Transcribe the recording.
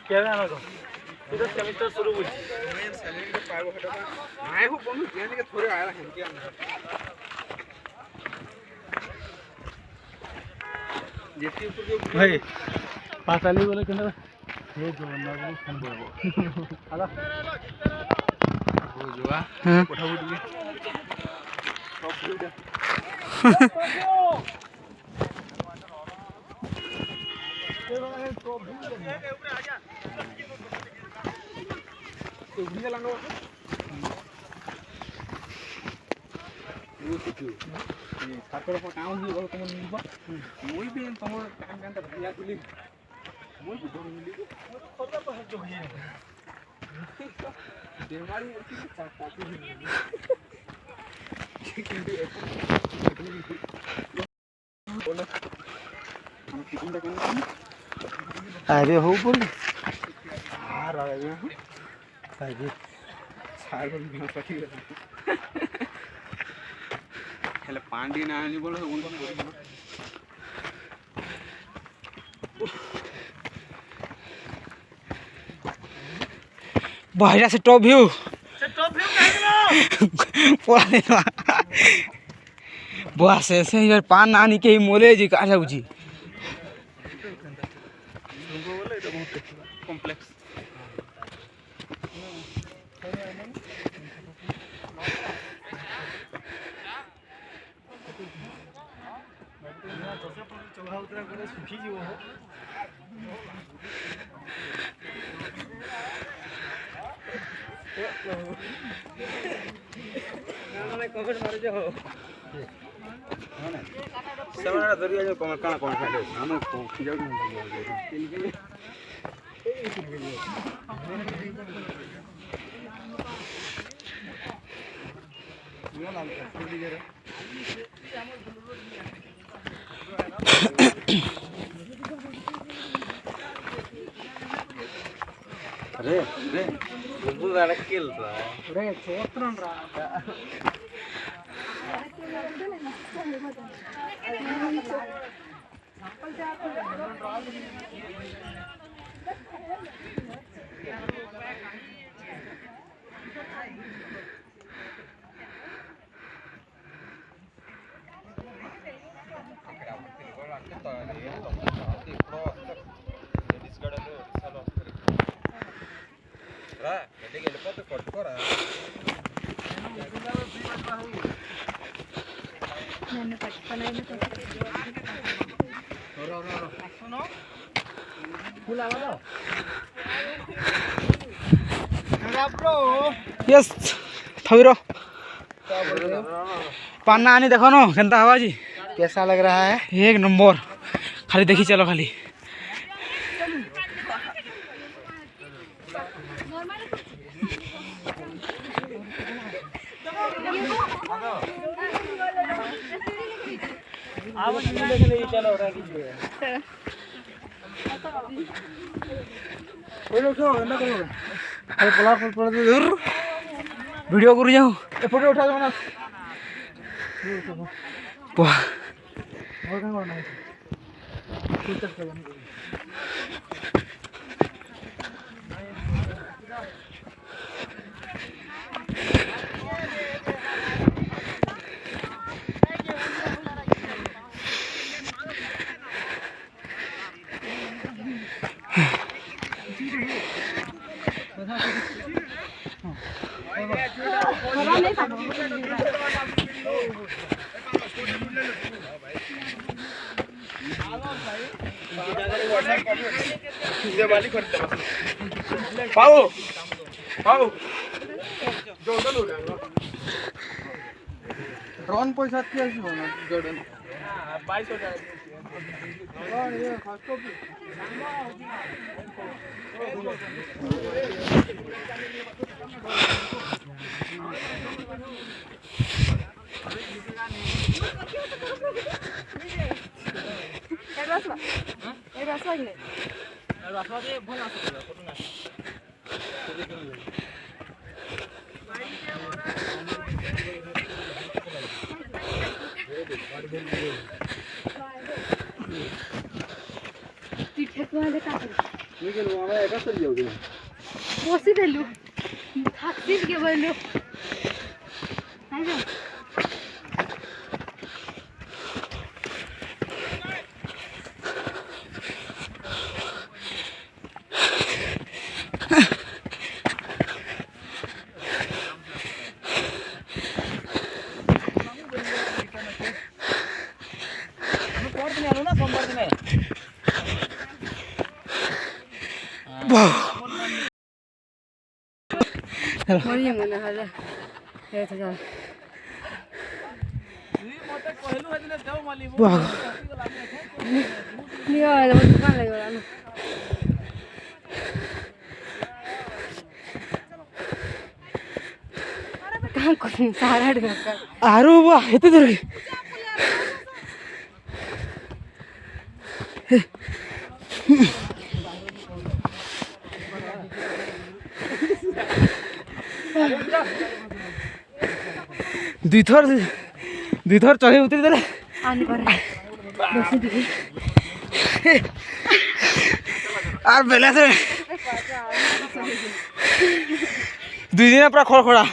केवे आनो तो सेमिस्टर शुरू हुई मेन सैलरी के पाइबो हटा नाय हो बनु जेने के थोड़े आया है क्या जेती ऊपर जो भाई पाताली बोले केना हे जो ना बोले फोन बोलबो आला हो जोआ कोठा उठ गए सब वीडियो उगली लांगो ठाकुर को काम ही बहुत तुम निबा मुई भी तुम काम काम भैया तुली मुई भी दोन मिली खोदा पर जो है देवारी की चापाती किंतु बोला हम कितना करना अरे हो बोल आ रहा है अरे सार को भी पटी हेले पांडी ना आनी बोलो उनको बाहर से टॉप व्यू पूरा दिन बस ऐसे यार पान आनी के ही मोले जी का जाऊजी तुमको बोले तो बहुत कॉम्प्लेक्स सुखी जी वो कमेंट मार जाओ सेवना दरिया जो कमेंट काना कौन खाले हम को खिजाऊ नहीं अरे रे बुबु वाला किल रे छोत्रन रा నన్ను పట్టుకోలేదు यस थवीरो पाना आनी देखो नो केंता हवा जी कैसा लग रहा है एक नंबर खाली देखी चलो खाली वीडियो कर जाऊँ फोटो उठा दो ना पाओ पाओ ड्रोन पैसा क्या होना जोड़न 22,000 ये खास तो तिथे তুমি কেন আমরা একা চলে যাও কেন বসি দেলু থাকছি কে বললো আইজো পরদিন আলো না সোমবার দিনে মরি মনে হলো এই তো যাও তুই মতে কইলু হদিনে দেও মালি নিও এলো দোকান লাগলো না काम करने सारा ढका আরো বাহ এত দূর দুই থর চড়ে উতরি দেলে आने पर बस दी আর বেলা ধরে দুই দিনে পুরা খড়খড়া